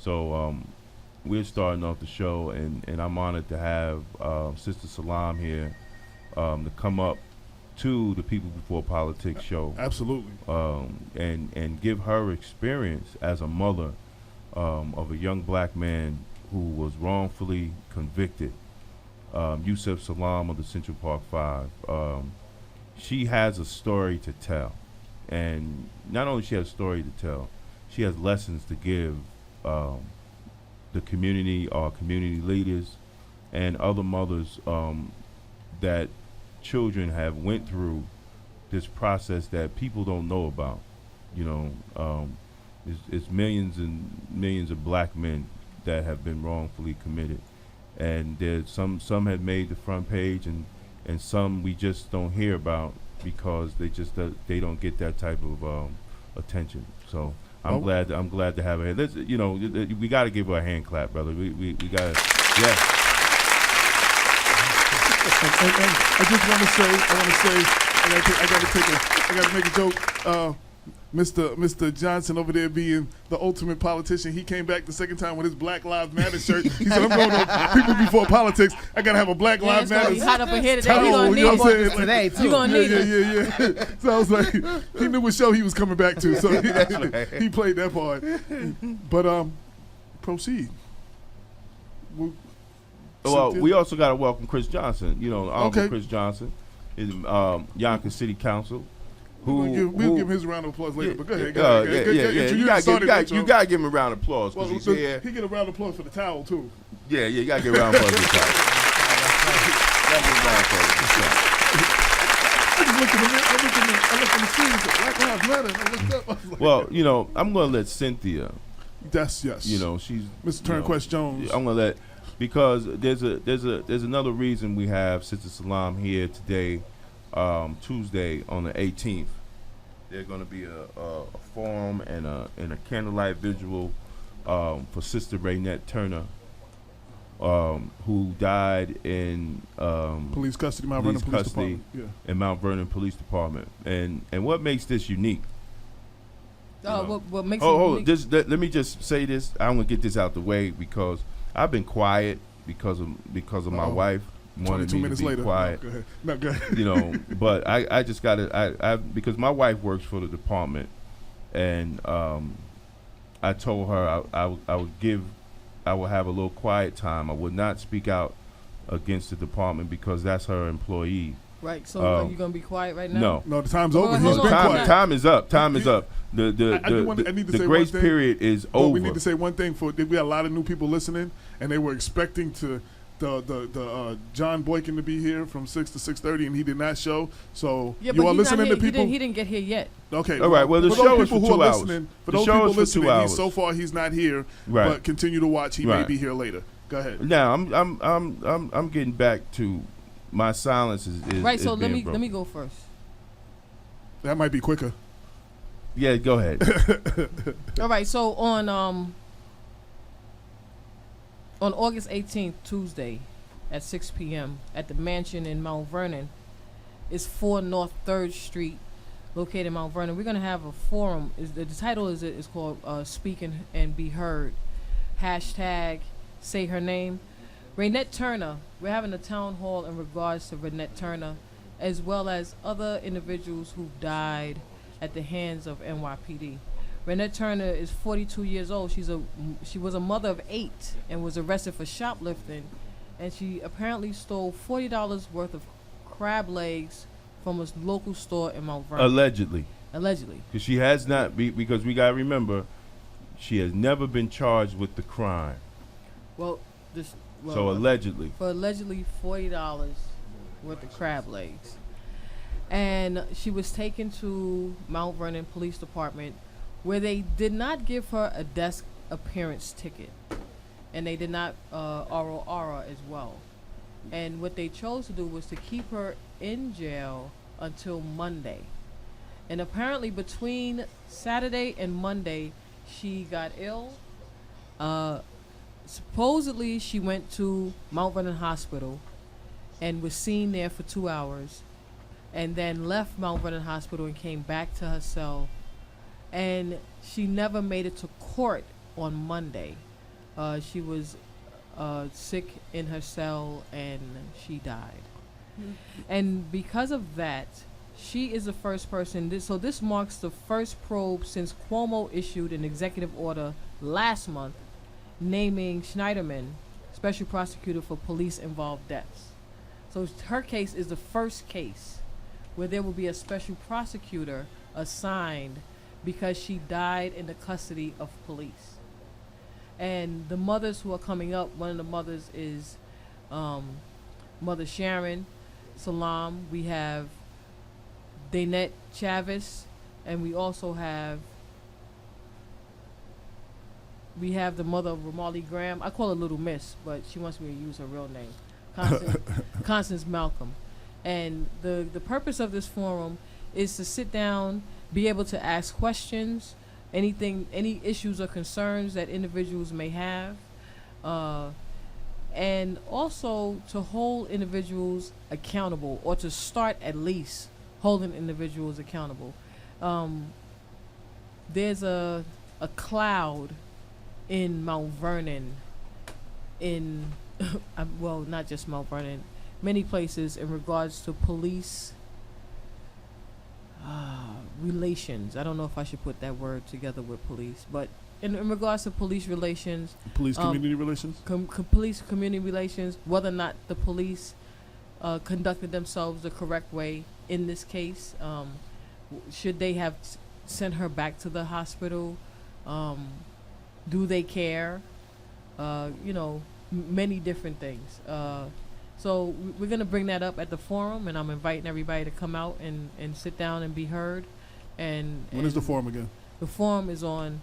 So we're starting off the show, and I'm honored to have Sister Salam here to come up to the People Before Politics show. Absolutely. And give her experience as a mother of a young black man who was wrongfully convicted, Yusef Salam of the Central Park Five. She has a story to tell, and not only she has a story to tell, she has lessons to give the community, our community leaders, and other mothers that children have went through this process that people don't know about. You know, it's millions and millions of black men that have been wrongfully committed, and there's some have made the front page, and some we just don't hear about because they don't get that type of attention. So I'm glad to have her. Let's, we got to give her a hand clap, brother. We got to, yeah. And I just want to say, I got to make a joke. Mr. Johnson over there being the ultimate politician, he came back the second time with his Black Lives Matter shirt. He said, "I'm going to People Before Politics. I got to have a Black Lives Matter." He's hot up in here today. We're going to need it today, too. You're going to need it. Yeah. So I was like, he knew what show he was coming back to, so he played that part. But proceed. Well, we also got to welcome Chris Johnson. Uncle Chris Johnson is Yonkers City Council. We'll give him his round of applause later, but go ahead. You got to give him a round of applause because he's here. He get a round of applause for the towel, too. Yeah, you got to give a round of applause for the towel. I looked in the screen, Black Lives Matter, I looked up. Like, well, I'm going to let Cynthia. Yes. She's Mr. Turnquest Jones. I'm going to let, because there's another reason we have Sister Salam here today. Tuesday on the 18th, there's going to be a forum and a candlelight visual for Sister Raynette Turner, who died in police custody, Mount Vernon Police Department. Yeah. In Mount Vernon Police Department. And what makes this unique? What makes it unique? Let me just say this. I'm going to get this out the way because I've been quiet because of my wife. 22 minutes later. Quiet. No, go ahead. But I just got to, because my wife works for the department, and I told her I would have a little quiet time. I would not speak out against the department because that's her employee. Right. So are you gonna be quiet right now? No, the time's over. He's been quiet. Time is up. Time is up. The grace period is over. We need to say one thing. We had a lot of new people listening, and they were expecting the John Boykin to be here from 6 to 6:30, and he did not show. So you are listening to people. He didn't get here yet. Okay. All right. Well, the show is for 2 hours. For those people listening, so far he's not here. Right. But continue to watch. He may be here later. Go ahead. Now I'm getting back to my silence is right. So let me go first. That might be quicker. Yeah. Go ahead. All right. So on August 18th, Tuesday, at 6 p.m. at the mansion in Mount Vernon, is 4 North 3rd Street, located in Mount Vernon. We're going to have a forum. The title is called Speak and Be Heard. # Say Her Name. Raynette Turner. We're having a town hall in regards to Raynette Turner, as well as other individuals who died at the hands of NYPD. Raynette Turner is 42 years old. She was a mother of 8 and was arrested for shoplifting, and she apparently stole $40 worth of crab legs from a local store in Mount Vernon. Allegedly. Because she has not because we gotta remember, she has never been charged with the crime. So allegedly. For allegedly $40 worth of crab legs, and she was taken to Mount Vernon Police Department, where they did not give her a desk appearance ticket, and they did not ROR as well. And what they chose to do was to keep her in jail until Monday. And apparently between Saturday and Monday, she got ill. Supposedly she went to Mount Vernon Hospital and was seen there for 2 hours, and then left Mount Vernon Hospital and came back to her cell. And she never made it to court on Monday. She was sick in her cell and she died. And because of that, she is the first person. So this marks the first probe since Cuomo issued an executive order last month naming Schneiderman special prosecutor for police-involved deaths. So her case is the first case where there will be a special prosecutor assigned because she died in the custody of police. And the mothers who are coming up, one of the mothers is Mother Sharon Salam. We have Danette Chavis, and we also have the mother of Ramali Graham. I call her Little Miss, but she wants me to use her real name, Constance Malcolm. And the purpose of this forum is to sit down, be able to ask questions, any issues or concerns that individuals may have, and also to hold individuals accountable, or to start at least holding individuals accountable. There's a cloud in Mount Vernon, well, not just Mount Vernon, many places in regards to police relations. I don't know if I should put that word together with police, but in regards to police relations, Police community relations. Police community relations, whether or not the police conducted themselves the correct way in this case, should they have sent her back to the hospital? Do they care? Many different things. So we're going to bring that up at the forum, and I'm inviting everybody to come out and sit down and be heard. And When is the forum again? The forum is on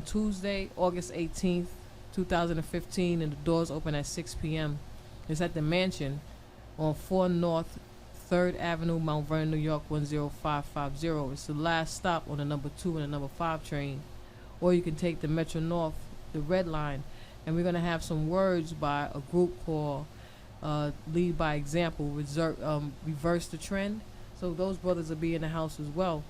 Tuesday, August 18th, 2015, and the doors open at 6 p.m. It's at the Mansion on 4 North 3rd Avenue, Mount Vernon, New York, 10550. It's the last stop on the number 2 and the number 5 train. Or you can take the Metro North, the Red Line, and we're going to have some words by a group called Lead by Example, Reverse the Trend. So those brothers will be in the house as well.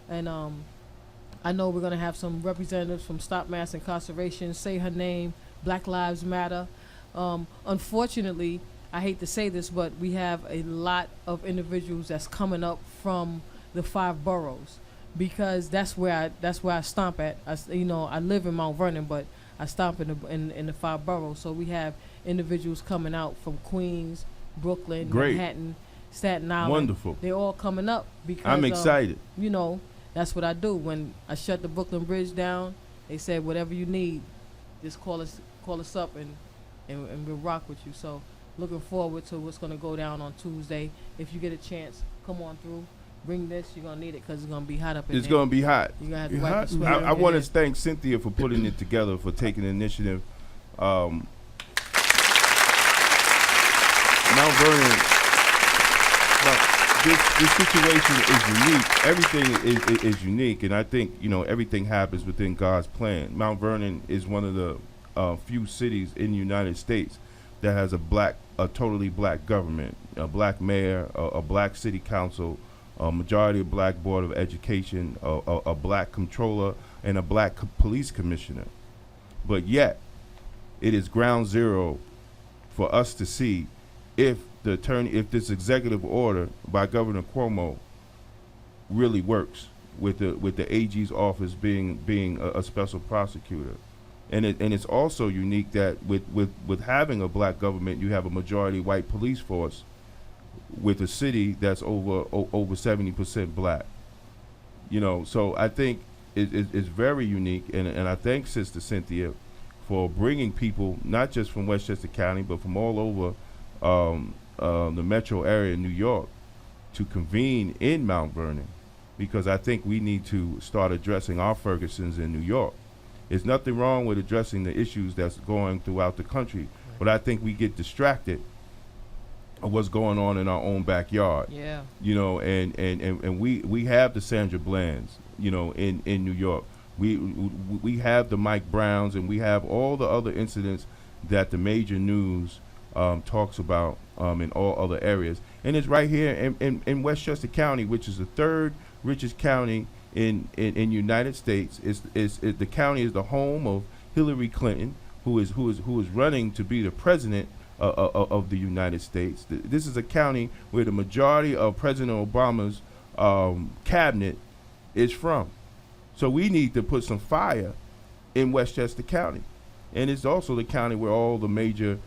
And I know we're going to have some representatives from Stop Mass Incarceration, Say Her Name, Black Lives Matter. Unfortunately, I hate to say this, but we have a lot of individuals that's coming up from the 5 boroughs, because that's where I stomp at. I live in Mount Vernon, but I stomp in the 5 boroughs. So we have individuals coming out from Queens, Brooklyn, Great. Manhattan, Staten Island. Wonderful. They're all coming up because I'm excited. That's what I do. When I shut the Brooklyn Bridge down, they said whatever you need, just call us up and we'll rock with you. So looking forward to what's going to go down on Tuesday. If you get a chance, come on through. Bring this. You're going to need it because it's going to be hot up in there. It's going to be hot. You're going to have to Be wipe hot? the sweat I off your want to head. thank Cynthia for putting it together, for taking the initiative. Mount Vernon, this situation is unique. Everything is unique, and I think everything happens within God's plan. Mount Vernon is one of the few cities in the United States that has a totally black government, a black mayor, a black city council, a majority of black board of education, a black controller, and a black police commissioner. But yet, it is ground zero for us to see if this executive order by Governor Cuomo really works with the AG's office being a special prosecutor. And it's also unique that with having a black government, you have a majority white police force with a city that's over 70% black. So I think it's very unique, and I thank Sister Cynthia for bringing people not just from Westchester County but from all over the metro area in New York to convene in Mount Vernon, because I think we need to start addressing our Fergusons in New York. There's nothing wrong with addressing the issues that's going throughout the country, but I think we get distracted of what's going on in our own backyard. Yeah. And we have the Sandra Blands, in New York. We have the Mike Browns, and we have all the other incidents that the major news talks about in all other areas. And it's right here in Westchester County, which is the 3rd richest county in United States. The county is the home of Hillary Clinton, who is running to be the president of the United States. This is a county where the majority of President Obama's cabinet is from. So we need to put some fire in Westchester County. And it's also the county where all the major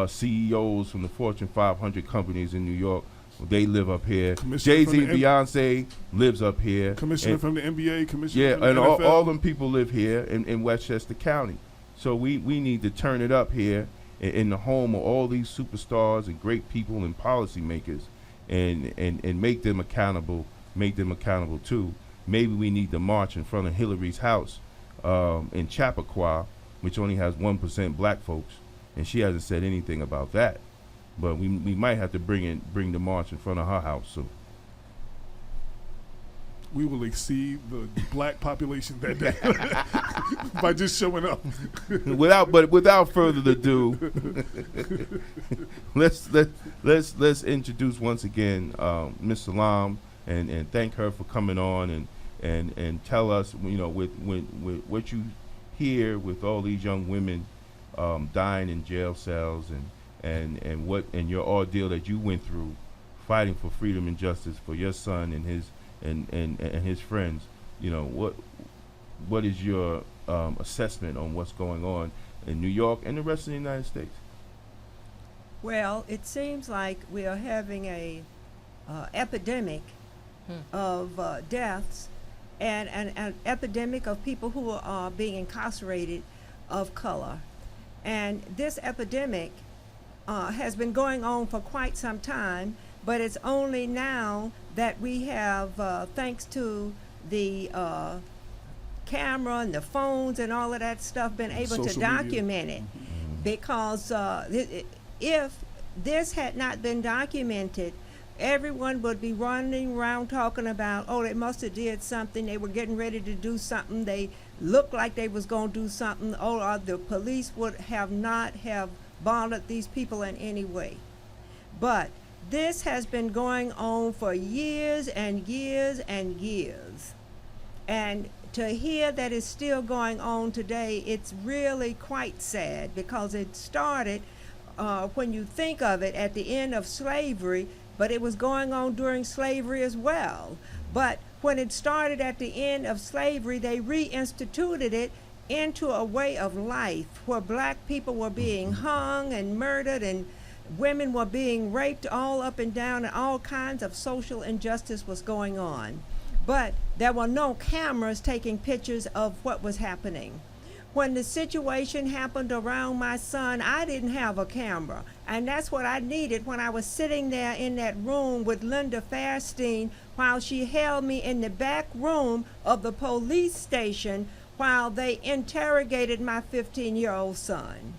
CEOs from the Fortune 500 companies in New York, they live up here. Jay-Z and Beyonce lives up here. Commissioner from the NBA, commissioner from the and NFL. all them people live here in Westchester County. So we need to turn it up here in the home of all these superstars and great people and policymakers, and make them accountable too. Maybe we need to march in front of Hillary's house in Chappaqua, which only has 1% black folks, and she hasn't said anything about that. But we might have to bring the march in front of her house soon. We will exceed the black population that day by just showing up. without further ado, let's introduce once again Ms. Salam and thank her for coming on and tell us, with what you hear with all these young women dying in jail cells and your ordeal that you went through fighting for freedom and justice for your son and his friends. What is your assessment on what's going on in New York and the rest of the United States? Well, it seems like we are having a epidemic of deaths and an epidemic of people who are being incarcerated of color. And this epidemic has been going on for quite some time, but it's only now that we have, thanks to the camera and the phones and all of that stuff, been able to Social media. document it. Because if this had not been documented, everyone would be running around talking about, oh, they must have did something, they were getting ready to do something, they looked like they was going to do something, or the police would have not have bothered these people in any way. But this has been going on for years and years and years. And to hear that it's still going on today, it's really quite sad, because it started, when you think of it, at the end of slavery, but it was going on during slavery as well. But when it started at the end of slavery, they reinstituted it into a way of life where black people were being hung and murdered, and women were being raped all up and down, and all kinds of social injustice was going on. But there were no cameras taking pictures of what was happening. When the situation happened around my son, I didn't have a camera. And that's what I needed when I was sitting there in that room with Linda Fairstein while she held me in the back room of the police station while they interrogated my 15-year-old son.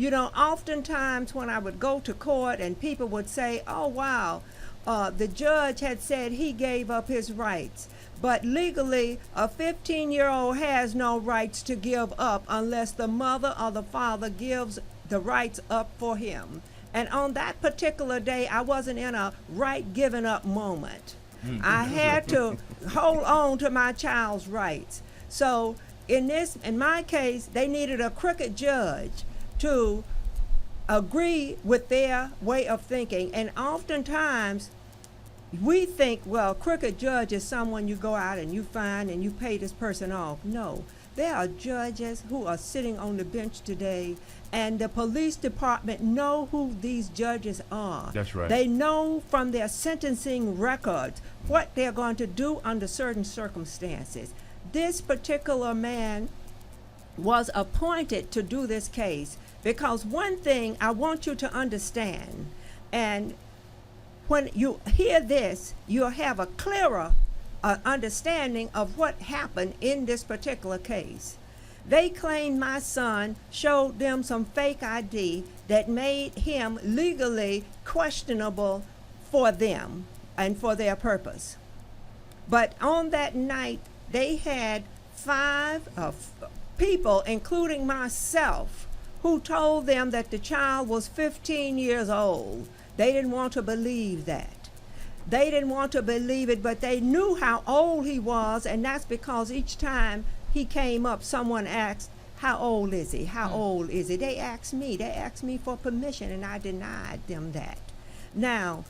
Oftentimes when I would go to court and people would say, oh, wow, the judge had said he gave up his rights. But legally, a 15-year-old has no rights to give up unless the mother or the father gives the rights up for him. And on that particular day, I wasn't in a right giving up moment. I had to hold on to my child's rights. So in my case, they needed a crooked judge to agree with their way of thinking. And oftentimes, we think, well, crooked judge is someone you go out and you find and you pay this person off. No, there are judges who are sitting on the bench today, and the police department know who these judges are. That's right. They know from their sentencing records what they're going to do under certain circumstances. This particular man was appointed to do this case because one thing I want you to understand, and when you hear this, you'll have a clearer understanding of what happened in this particular case. They claimed my son showed them some fake ID that made him legally questionable for them and for their purpose. But on that night, they had 5 people, including myself, who told them that the child was 15 years old. They didn't want to believe that. They didn't want to believe it, but they knew how old he was, and that's because each time he came up, someone asked, how old is he? How old is he? They asked me for permission, and I denied them that. Now,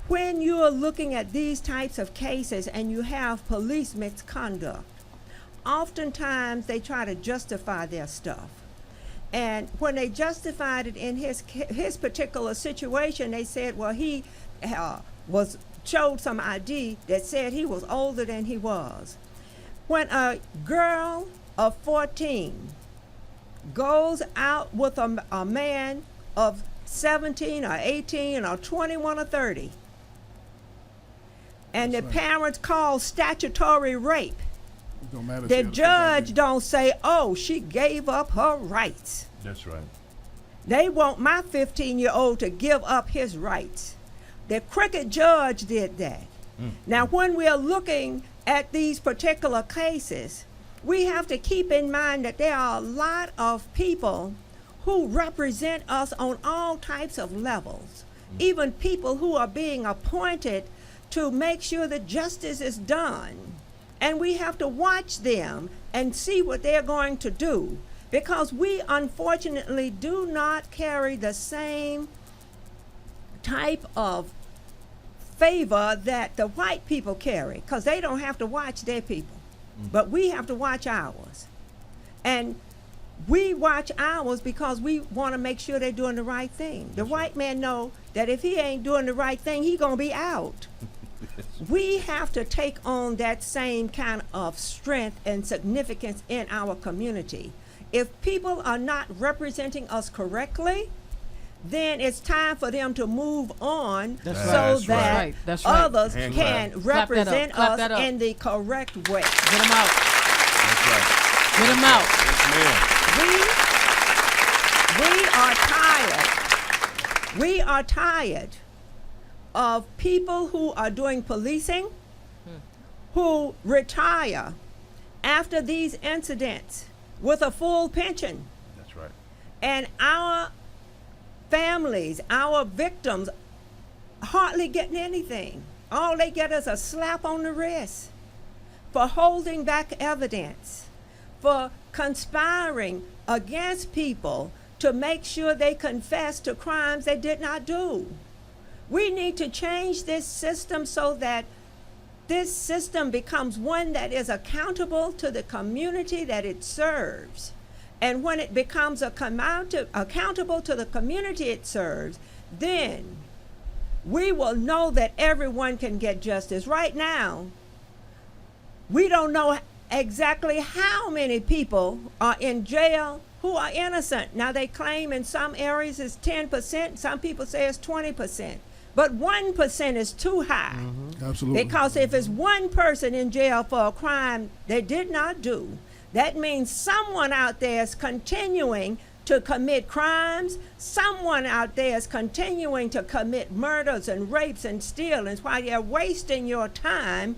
when you're looking at these types of cases and you have police misconduct, oftentimes they try to justify their stuff. And when they justified it in his particular situation, they said, well, he showed some ID that said he was older than he was. When a girl of 14 goes out with a man of 17 or 18 or 21 or 30, and the parents call statutory rape, It don't matter if the she had a judge ID. don't say, oh, she gave up her rights. That's right. They want my 15-year-old to give up his rights. The crooked judge did that. Now, when we are looking at these particular cases, we have to keep in mind that there are a lot of people who represent us on all types of levels, even people who are being appointed to make sure that justice is done. And we have to watch them and see what they're going to do, because we unfortunately do not carry the same type of favor that the white people carry, because they don't have to watch their people, but we have to watch ours. And we watch ours because we want to make sure they're doing the right thing. The white man know that if he ain't doing the right thing, he gonna be out. We have to take on that same kind of strength and significance in our community. If people are not representing us correctly, then it's time for them to move on That's so right. that Right. That's right. others Hand can Clap that up. represent Clap us that up. in the correct way. Get him out. That's right. Get him out. Yes, ma'am. We are tired of people who are doing policing, who retire after these incidents with a full pension. That's right. And our families, our victims, hardly getting anything. All they get is a slap on the wrist for holding back evidence, for conspiring against people to make sure they confess to crimes they did not do. We need to change this system so that this system becomes one that is accountable to the community that it serves. And when it becomes accountable to the community it serves, then we will know that everyone can get justice. Right now, we don't know exactly how many people are in jail who are innocent. Now, they claim in some areas it's 10%, some people say it's 20%, but 1% is too high. Absolutely. Because if it's one person in jail for a crime they did not do, that means someone out there is continuing to commit crimes. Someone out there is continuing to commit murders and rapes and stealings while you're wasting your time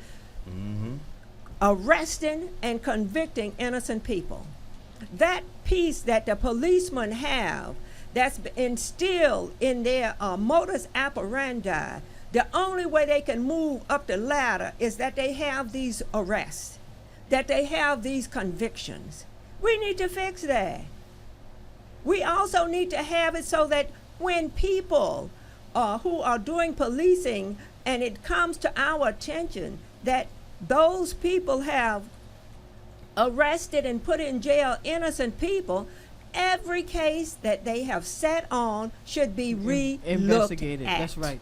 arresting and convicting innocent people. That piece that the policemen have, that's instilled in their modus operandi, the only way they can move up the ladder is that they have these arrests, that they have these convictions. We need to fix that. We also need to have it so that when people who are doing policing and it comes to our attention that those people have arrested and put in jail innocent people, every case that they have sat on should be re-looked Investigated. at. That's right.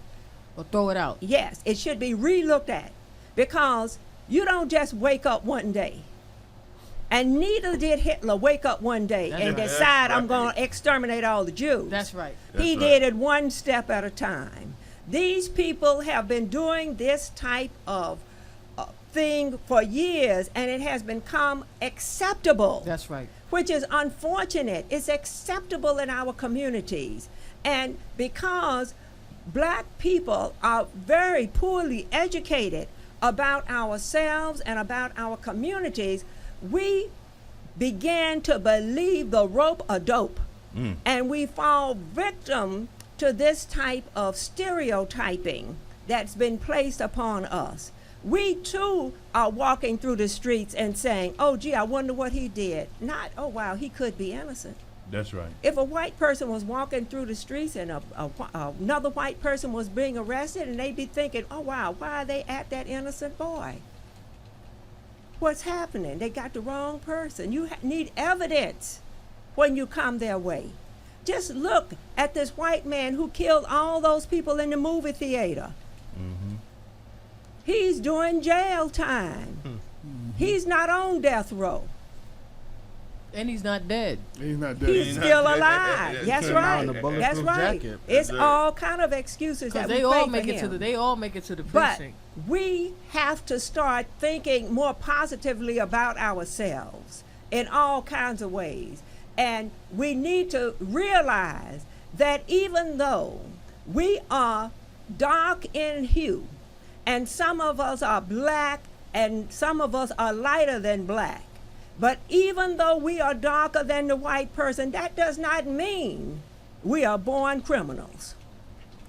Or throw it out. Yes, it should be re-looked at, because you don't just wake up one day. And neither did Hitler wake up one day That's and right. decide, I'm That's going right. to exterminate all the Jews. That's right. He That's did right. it one step at a time. These people have been doing this type of thing for years, and it has become acceptable. That's right. Which is unfortunate. It's acceptable in our communities. And because black people are very poorly educated about ourselves and about our communities, we began to believe the rope a dope. And we fall victim to this type of stereotyping that's been placed upon us. We too are walking through the streets and saying, oh, gee, I wonder what he did. Not, oh, wow, he could be innocent. That's right. If a white person was walking through the streets and another white person was being arrested, and they'd be thinking, oh, wow, why are they at that innocent boy? What's happening? They got the wrong person. You need evidence when you come their way. Just look at this white man who killed all those people in the movie theater. Mm-hmm. He's doing jail time. Mm-hmm. He's not on death row. And he's not dead. He's not dead. He's still alive. That's Came out in a right. bulletproof That's right. jacket. It's That's right. all kind of excuses Because that they we all make make for it to him. the they all make it to the But precinct. we have to start thinking more positively about ourselves in all kinds of ways. And we need to realize that even though we are dark in hue, and some of us are black, and some of us are lighter than black, but even though we are darker than the white person, that does not mean we are born criminals.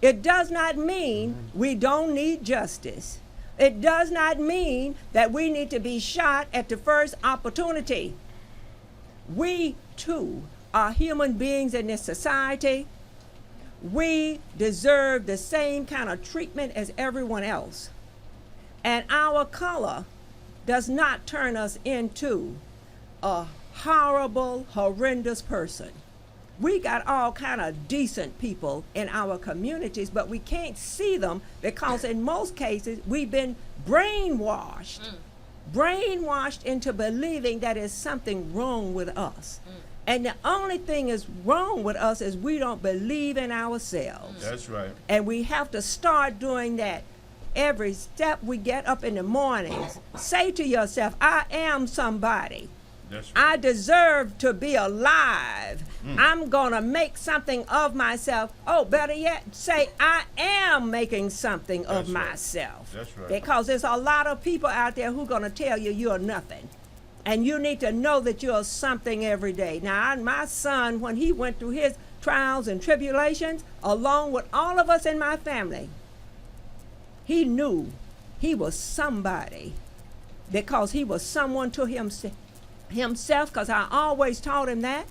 It does not mean we don't need justice. It does not mean that we need to be shot at the first opportunity. We too are human beings in this society. We deserve the same kind of treatment as everyone else. And our color does not turn us into a horrible, horrendous person. We got all kind of decent people in our communities, but we can't see them because in most cases we've been brainwashed into believing that there's something wrong with us. And the only thing is wrong with us is we don't believe in ourselves. That's right. And we have to start doing that every step we get up in the mornings. Say to yourself, I am somebody. That's right. I deserve to be alive. I'm going to make something of myself. Oh, better yet, say, I am making something of That's right. myself. That's right. Because there's a lot of people out there who are going to tell you you're nothing. And you need to know that you're something every day. Now, my son, when he went through his trials and tribulations, along with all of us in my family, he knew he was somebody because he was someone to himself, because I always taught him that.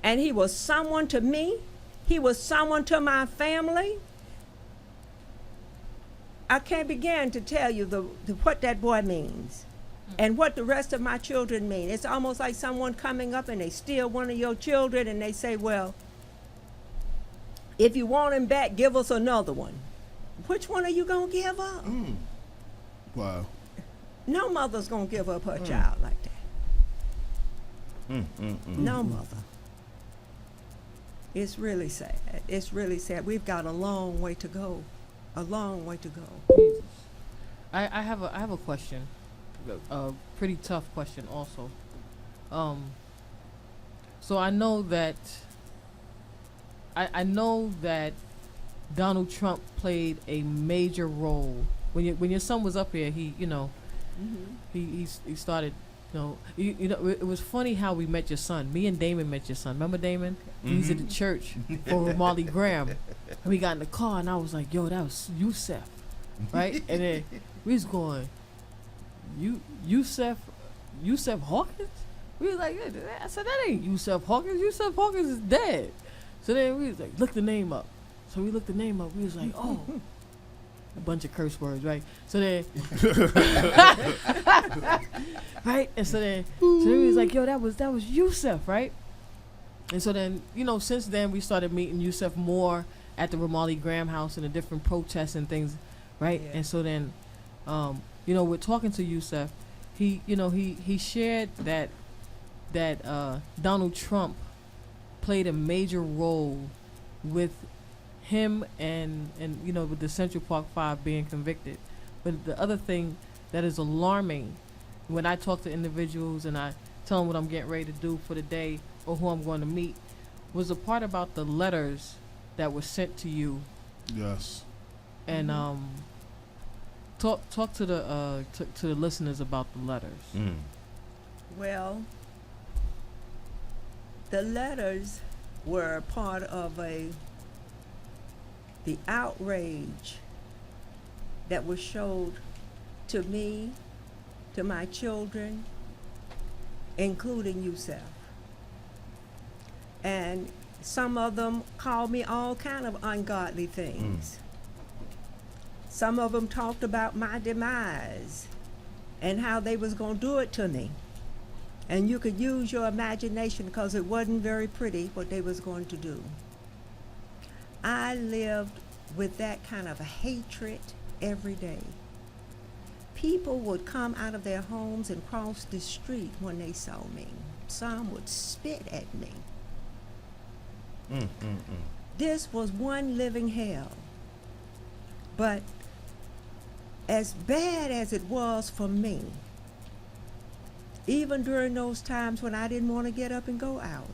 And he was someone to me. He was someone to my family. I can't begin to tell you what that boy means and what the rest of my children mean. It's almost like someone coming up and they steal one of your children and they say, well, if you want him back, give us another one. Which one are you going to give up? Wow. No mother's going to give up her child like that. No mother. It's really sad. It's really sad. We've got a long way to go. A long way to go. Jesus. I have a question. A pretty tough question also. So I know that I know that Donald Trump played a major role when your son was up here. He he started. It was funny how we met your son. Me and Damon met your son. Remember Damon? He was at the church for Marley Graham. And we got in the car and I was like, yo, that was Yusef. Right? And then we was going, Yusef Hawkins? We was like, I said, that ain't Yusef Hawkins. Yusef Hawkins is dead. So then we was like, look the name up. So we looked the name up. We was like, oh. A bunch of curse words, right? So then, right? And so then we was like, yo, that was Yusef, right? And so then, since then we started meeting Yusef more at the Ramali Graham house and the different protests and things, right? Yeah. And so then, we're talking to Yusef. He shared that Donald Trump played a major role with him and with the Central Park 5 being convicted. But the other thing that is alarming when I talk to individuals and I tell them what I'm getting ready to do for the day or who I'm going to meet was the part about the letters that were sent to you. Yes. And talk to the to the listeners about the letters. Well, the letters were part of the outrage that was showed to me, to my children, including Yusef. And some of them called me all kind of ungodly things. Some of them talked about my demise and how they was going to do it to me. And you could use your imagination because it wasn't very pretty what they was going to do. I lived with that kind of a hatred every day. People would come out of their homes and cross the street when they saw me. Some would spit at me. This was one living hell. But as bad as it was for me, even during those times when I didn't want to get up and go out,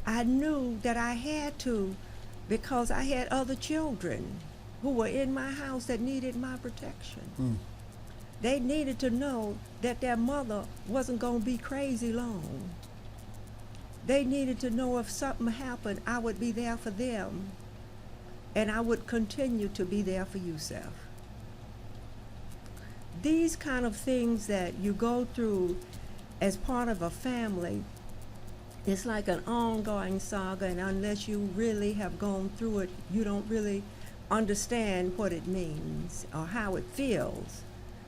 I knew that I had to, because I had other children who were in my house that needed my protection. They needed to know that their mother wasn't going to be crazy long. They needed to know if something happened, I would be there for them, and I would continue to be there for Yusef. These kind of things that you go through as part of a family, it's like an ongoing saga, and unless you really have gone through it, you don't really understand what it means or how it feels.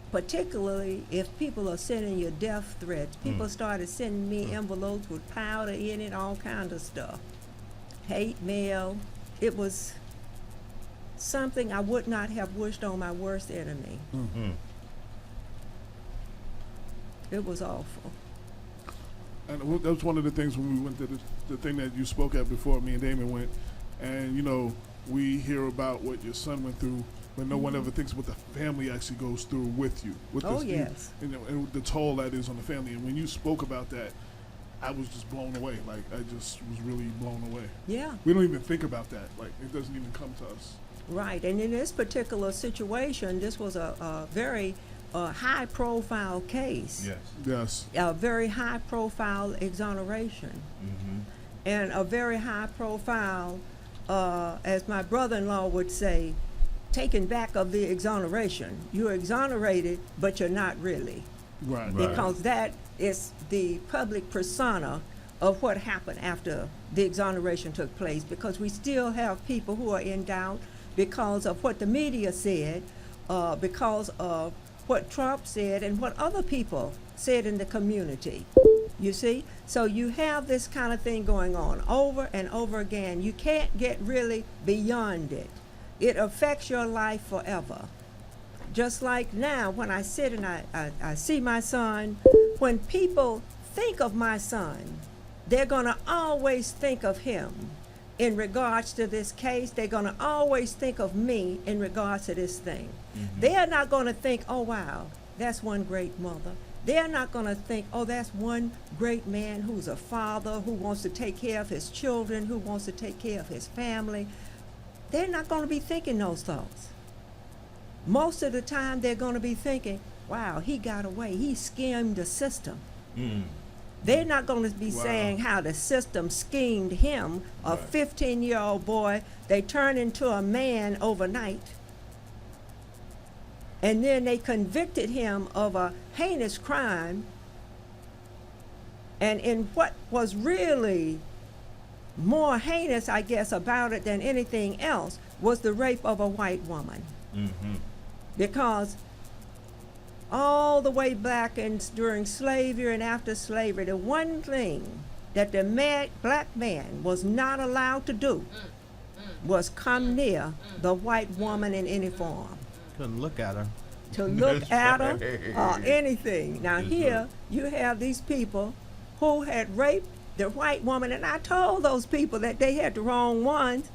Particularly if people are sending you death threats. People started sending me envelopes with powder in it, all kind of stuff. Hate mail. It was something I would not have wished on my worst enemy. It was awful. And that was one of the things when we went to the thing that you spoke at before me and Damon went. And, you know, we hear about what your son went through, but no one ever thinks what the family actually goes through with you. With Oh, this, yes. and the toll that is on the family. And when you spoke about that, I was just blown away. Like, I just was really blown away. Yeah. We don't even think about that. Like, it doesn't even come to us. Right, and in this particular situation, this was a very high-profile case. Yes. Yes. A very high-profile exoneration. And a very high-profile, as my brother-in-law would say, taken back of the exoneration. You're exonerated, but you're not really. Right. Right. Because that is the public persona of what happened after the exoneration took place, because we still have people who are in doubt because of what the media said, because of what Trump said and what other people said in the community. You see? So you have this kind of thing going on over and over again. You can't get really beyond it. It affects your life forever. Just like now, when I sit and I see my son, when people think of my son, they're going to always think of him in regards to this case. They're going to always think of me in regards to this thing. They're not going to think, oh, wow, that's one great mother. They're not going to think, oh, that's one great man who's a father, who wants to take care of his children, who wants to take care of his family. They're not going to be thinking those thoughts. Most of the time, they're going to be thinking, wow, he got away. He schemed the system. They're not going to be saying how the system schemed him, a 15-year-old boy. They turn into a man overnight. And then they convicted him of a heinous crime. And in what was really more heinous, I guess, about it than anything else was the rape of a white woman. Because all the way back during slavery and after slavery, the one thing that the black man was not allowed to do was come near the white woman in any form. Couldn't look at her. To look at her or right. anything. Now That's here right. you have these people who had raped the white woman, and I told those people that they had the wrong ones,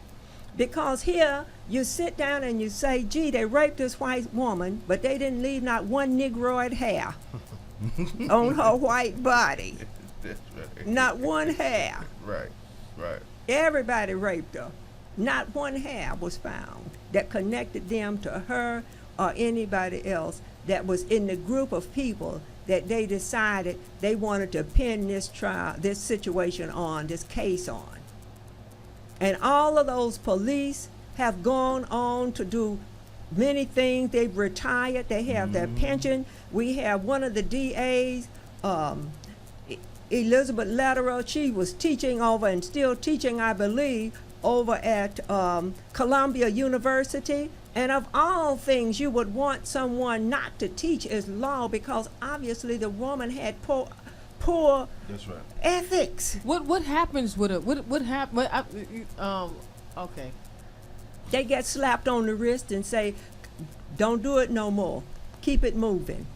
because here you sit down and you say, gee, they raped this white woman, but they didn't leave not one negroid hair on her white body. That's right. Not one hair. Right. Right. Everybody raped her. Not one hair was found that connected them to her or anybody else that was in the group of people that they decided they wanted to pin this trial, this situation on, this case on. And all of those police have gone on to do many things. They've retired. They have their pension. We have one of the DAs, Elizabeth Lederer. She was teaching over and still teaching, I believe, over at Columbia University. And of all things you would want someone not to teach is law, because obviously the woman had poor That's right. ethics. What happens with it? What happen? Okay. They get slapped on the wrist and say, "Don't do it no more. Keep it moving."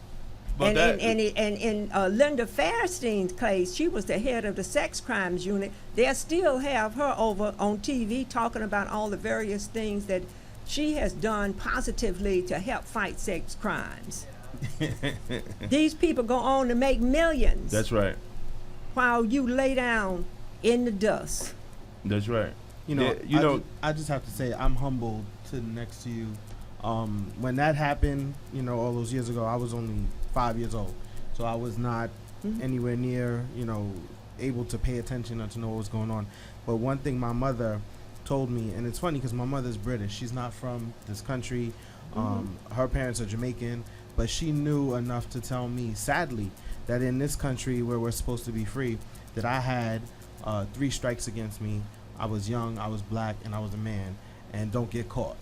But And in Linda Fairstein's case, she was the head of the sex crimes unit. They still have her over on TV talking about all the various things that she has done positively to help fight sex crimes. These people go on to make millions That's right. while you lay down in the dust. That's right. You know, Yeah, I just have to say I'm humbled to next to you. When that happened, you know, all those years ago, I was only 5 years old, so I was not anywhere near, you know, able to pay attention or to know what was going on. But one thing my mother told me, and it's funny because my mother's British. She's not from this country. Her parents are Jamaican, but she knew enough to tell me, sadly, that in this country where we're supposed to be free, that I had 3 strikes against me. I was young, I was black, and I was a man, and don't get caught.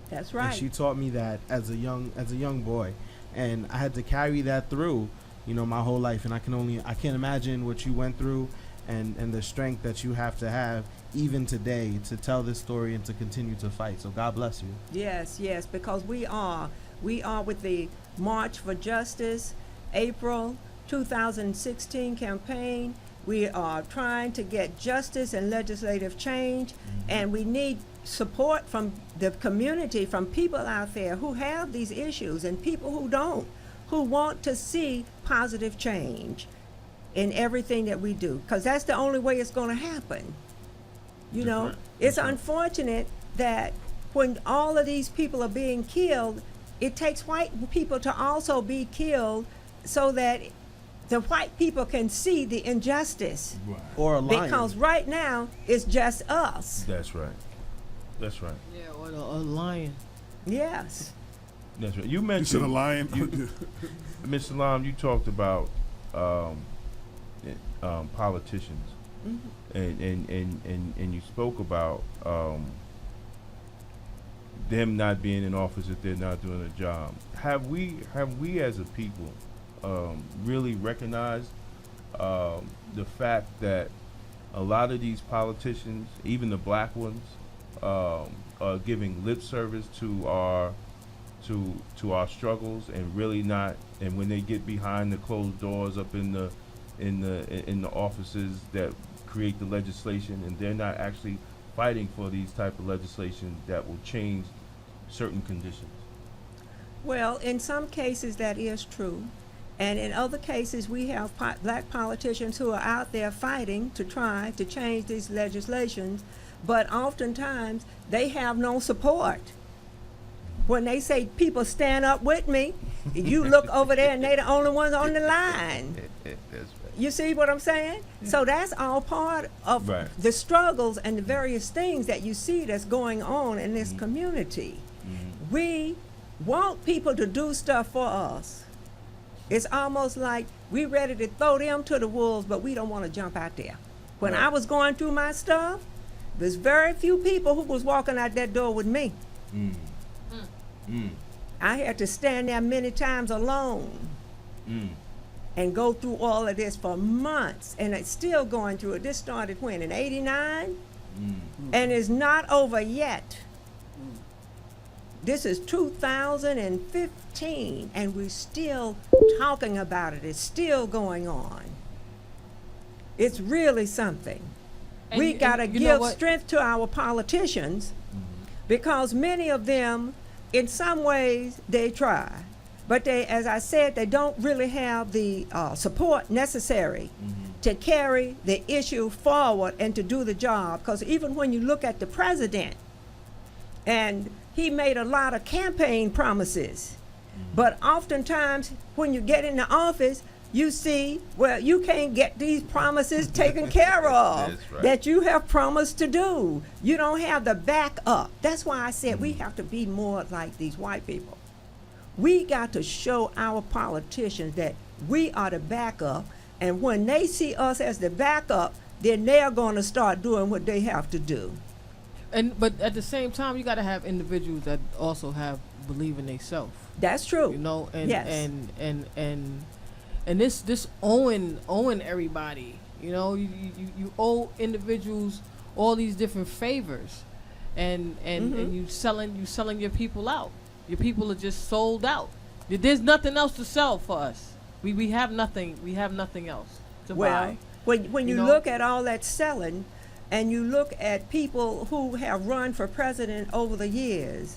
That's And right. she taught me that as a young boy, and I had to carry that through, you know, my whole life. And I can't imagine what you went through, and the strength that you have to have even today to tell this story and to continue to fight. So God bless you. Yes, yes, because we are with the March for Justice, April 2016 campaign. We are trying to get justice and legislative change, and we need support from the community, from people out there who have these issues and people who don't, who want to see positive change in everything that we do, because that's the only way it's going to happen. You know, right. it's That's right. unfortunate that when all of these people are being killed, it takes white people to also be killed so that the white people can see the injustice. Right. Or a lion. Because right now, it's just us. That's right. That's right. Yeah, or a lion. Yes. That's right. You You mentioned said a lion. Ms. Salam, you talked about politicians, and you spoke about them not being in office if they're not doing a job. Have we as a people really recognized the fact that a lot of these politicians, even the black ones, are giving lip service to our struggles, and really not, and when they get behind the closed doors up in the offices that create the legislation, and they're not actually fighting for these type of legislation that will change certain conditions? Well, in some cases that is true. And in other cases, we have black politicians who are out there fighting to try to change these legislations, but oftentimes they have no support. When they say, people stand up with me, you look over there and they're the only ones on the line. That's right. You see what I'm saying? So that's all part of Right. the struggles and the various things that you see that's going on in this community. We want people to do stuff for us. It's almost like we ready to throw them to the wolves, but we don't want to jump out there. When Right. I was going through my stuff, there's very few people who was walking out that door with me. I had to stand there many times alone and go through all of this for months, and it's still going through it. This started when, in '89? And it's not over yet. This is 2015, and we're still talking about it. It's still going on. It's really something. And We you- got to and you know give what? strength to our politicians, because many of them, in some ways, they try. But they, as I said, they don't really have the support necessary to carry the issue forward and to do the job. Because even when you look at the president, and he made a lot of campaign promises, but oftentimes when you get in the office, You see, well, you can't get these promises taken care of That's right. that you have promised to do. You don't have the backup. That's why I said we have to be more like these white people. We got to show our politicians that we are the backup, and when they see us as the backup, then they're going to start doing what they have to do. But at the same time, you got to have individuals that also have believe in themselves. That's true. You know, and Yes. and this owing everybody. You know, you owe individuals all these different favors, and you selling your people out. Your people are just sold out. There's nothing else to sell for us. We have nothing. We have nothing else to buy. When you know? look at all that selling, and you look at people who have run for president over the years,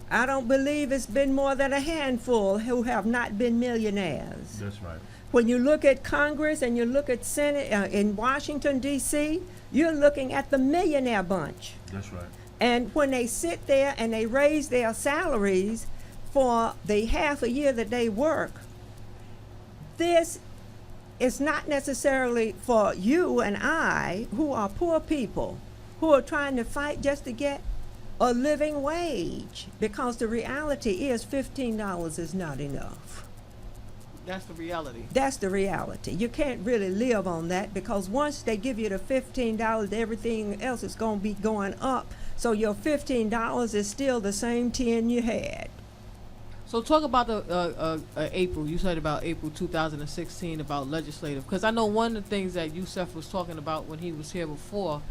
I don't believe it's been more than a handful who have not been millionaires. That's right. When you look at Congress and you look at Senate in Washington, D.C., you're looking at the millionaire bunch. That's right. And when they sit there and they raise their salaries for the half a year that they work, this is not necessarily for you and I, who are poor people, who are trying to fight just to get a living wage, because the reality is $15 is not enough. That's the reality. That's the reality. You can't really live on that, because once they give you the $15, everything else is going to be going up. So your $15 is still the same 10 you had. So talk about the April. You said about April 2016 about legislative, because I know one of the things that Yusef was talking about when he was here before,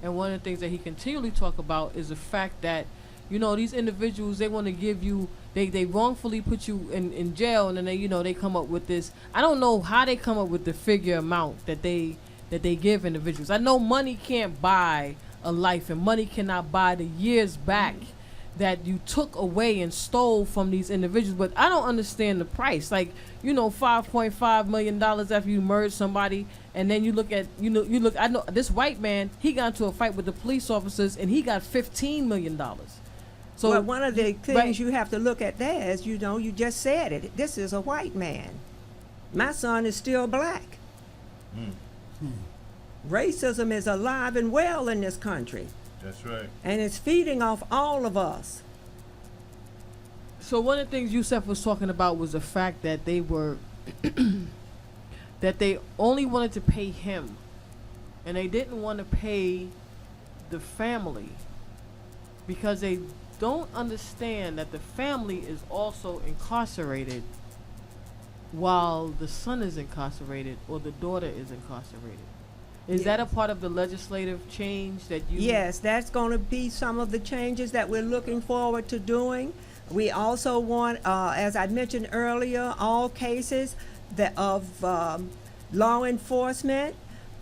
and one of the things that he continually talk about is the fact that, you know, these individuals, they want to give you, they wrongfully put you in jail, and then they come up with this. I don't know how they come up with the figure amount that they give individuals. I know money can't buy a life, and money cannot buy the years back that you took away and stole from these individuals. But I don't understand the price. Like, $5.5 million after you murdered somebody, and then you look, I know this white man, he got into a fight with the police officers, and he got $15 million. So well, one of the things right. you have to look at there is, you just said it, this is a white man. My son is still black. Racism is alive and well in this country, That's right. and it's feeding off all of us. So one of the things Yusef was talking about was the fact that they were that they only wanted to pay him, and they didn't want to pay the family, because they don't understand that the family is also incarcerated while the son is incarcerated or the daughter is incarcerated. Is that a part of the legislative change that you... Yes, that's going to be some of the changes that we're looking forward to doing. We also want, as I mentioned earlier, all cases of law enforcement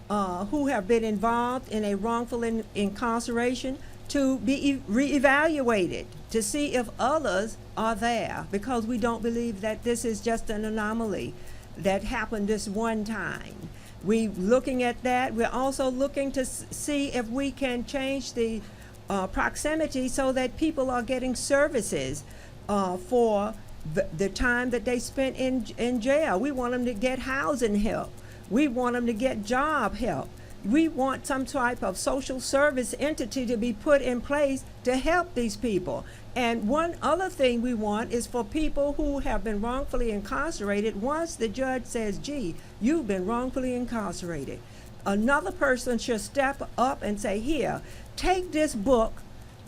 who have been involved in a wrongful incarceration to be reevaluated to see if others are there, because we don't believe that this is just an anomaly that happened this one time. We're looking at that. We're also looking to see if we can change the proximity so that people are getting services for the time that they spent in jail. We want them to get housing help. We want them to get job help. We want some type of social service entity to be put in place to help these people. And one other thing we want is for people who have been wrongfully incarcerated, once the judge says, gee, you've been wrongfully incarcerated, another person should step up and say, here, take this book,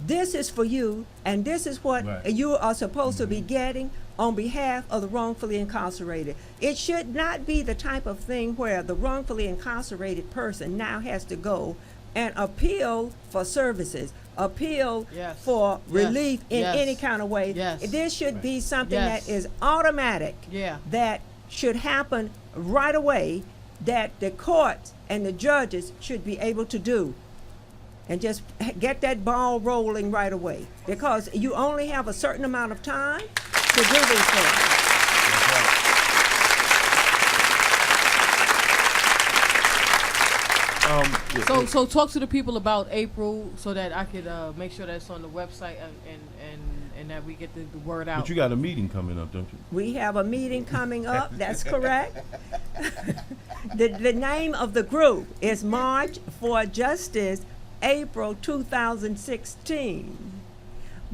this is for you, and this is what Right. you are supposed to be getting on behalf of the wrongfully incarcerated. It should not be the type of thing where the wrongfully incarcerated person now has to go and appeal for services, appeal Yes. for Yes. relief in Yes. any kind of way. Yes. This should be something Yes. that is automatic, Yeah. that should happen right away, that the courts and the judges should be able to do. And just get that ball rolling right away, because you only have a certain amount of time to do these things. So talk to the people about April so that I could make sure that's on the website and and that we get the word out. But you got a meeting coming up, don't you? We have a meeting coming up, that's correct. The name of the group is March for Justice, April 2016.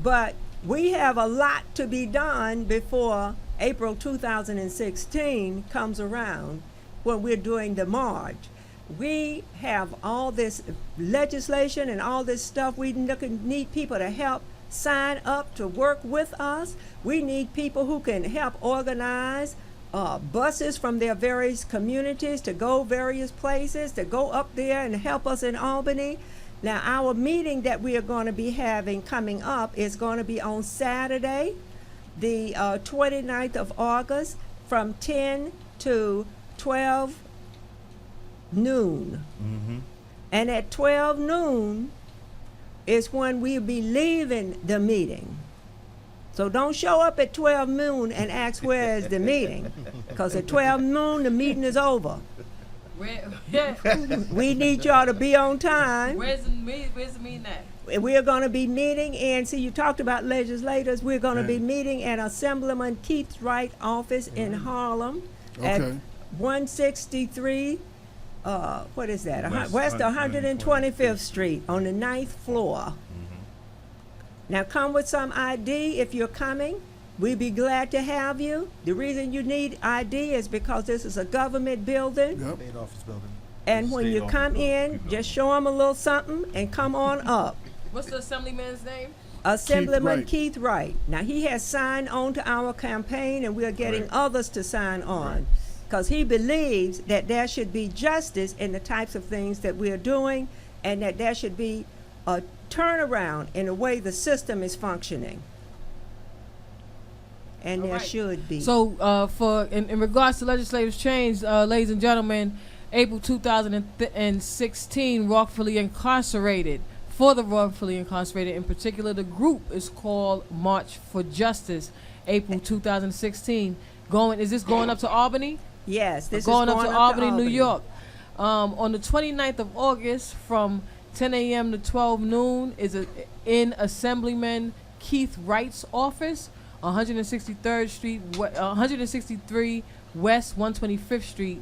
But we have a lot to be done before April 2016 comes around when we're doing the march. We have all this legislation and all this stuff. We need people to help sign up to work with us. We need people who can help organize buses from their various communities to go various places, to go up there and help us in Albany. Now, our meeting that we are going to be having coming up is going to be on Saturday, the 29th of August, from 10 to 12 noon. Mm-hmm. And at 12 noon is when we'll be leaving the meeting. So don't show up at 12 noon and ask where is the meeting, because at 12 noon the meeting is over. We need y'all to be on time. Where's the meeting at? We're going to be meeting in, see, you talked about legislators. We're going to be meeting at Assemblyman Keith Wright office in Harlem at Okay. 163, what is that? West West 125th Street on the 9th floor. Now come with some ID if you're coming. We'd be glad to have you. The reason you need ID is because this is a government building. Yep. State office building. And when State you office come building. in, just show them a little something and come on up. What's the assemblyman's name? Assemblyman Wright. Keith Wright. Now, he has signed on to our campaign, and we're getting Right. others to sign on, because he believes that there should be justice in the types of things that we're doing, and that there should be a turnaround in the way the system is functioning. And All there right. should be. So, in regards to legislative change, ladies and gentlemen, April 2016, wrongfully incarcerated. For the wrongfully incarcerated, in particular, the group is called March for Justice, April 2016. Is this going up to Albany? Yes, this Going is up going to Albany, New York. On the 29th of August, from 10 a.m. to 12 noon, in Assemblyman Keith Wright's office, 163 West 125th Street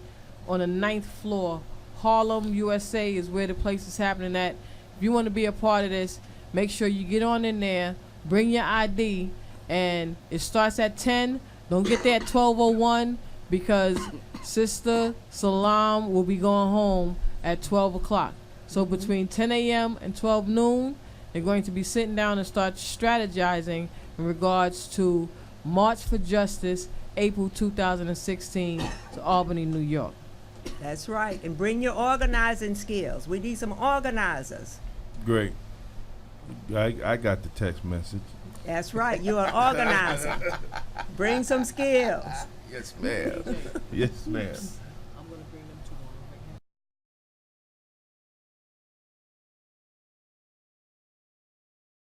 on the 9th floor. Harlem, USA is where the place is happening at. If you want to be a part of this, make sure you get on in there, bring your ID, and it starts at 10. Don't get there at 12:01 because Sister Salam will be going home at 12 o'clock. So between 10 a.m. and 12 noon, they're going to be sitting down and start strategizing in regards to March for Justice, April 2016 to Albany, New York. That's right. And bring your organizing skills. We need some organizers. Great. I got the text message. That's right. You're an organizer. Bring some skills. Yes, ma'am. Yes, ma'am. I'm going to bring